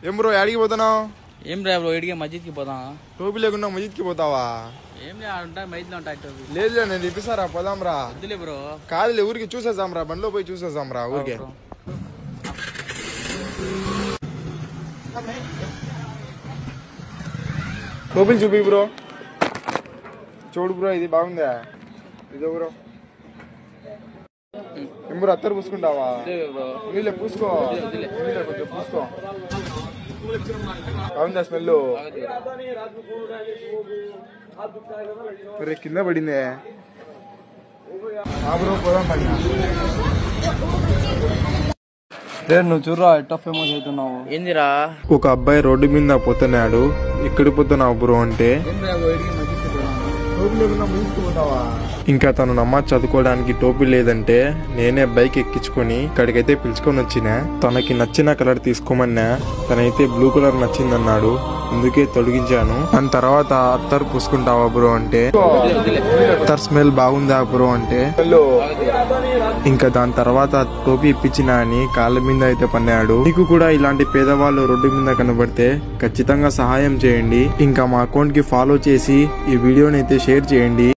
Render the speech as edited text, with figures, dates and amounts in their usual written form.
ఏం బ్రో యాడికి పోతున్నావు? ఏం రా బ్రో ఇడిగే మస్జిద్ కి పోదాం. టోపీ లేకుండా మస్జిద్ కి పోతావా? ఏం లే ఉంటాయి మైద్లో ఉంటాయి టోపీ. లేదు నేను ఇప్పిస్తారా పోదాం రా. వద్దులే బ్రో. కాదులే ఊరికి చూసేద్దాం రా, బండిలో పోయి చూసేద్దాం రా ఊరికే. టోపీలు చూపి బ్రో. చూడు బ్రో ఇది బాగుందా? ఇదో బ్రో. ఏం బ్రో అత్తరు పూసుకుంటావా? నీళ్ళే పూసుకో, నీళ్ళే కొంచెం పూసుకో. బాగుందా స్మెల్? కింద పడిందే. బ్రో పోదాం పైన. నువ్వు చూడరా ఎట్టా ఫేమస్ అవుతున్నావు. ఏందిరా? ఒక అబ్బాయి రోడ్డు మీద పోతున్నాడు. ఎక్కడి పోతున్నావు బ్రో అంటే ఇంకా తను నమాజ్ చదువుకోవడానికి టోపీ లేదంటే నేనే బైక్ ఎక్కించుకొని ఇక్కడికైతే పిలుచుకొని వచ్చినా. తనకి నచ్చిన కలర్ తీసుకోమన్నా, తనైతే బ్లూ కలర్ నచ్చిందన్నాడు, అందుకే తొలగించాను. దాని తర్వాత అత్తరు పూసుకుంటావా బ్రో అంటే అత్తర్ స్మెల్ బాగుందా బ్రో అంటే ఇంకా దాని తర్వాత టోపీ ఇప్పించినా అని కాళ్ళ మీద అయితే పన్నాడు. మీకు కూడా ఇలాంటి పేదవాళ్ళు రోడ్డు మీద కనబడితే ఖచ్చితంగా సహాయం చేయండి. ఇంకా మా అకౌంట్ కి ఫాలో చేసి ఈ వీడియోని అయితే షేర్ చేయండి.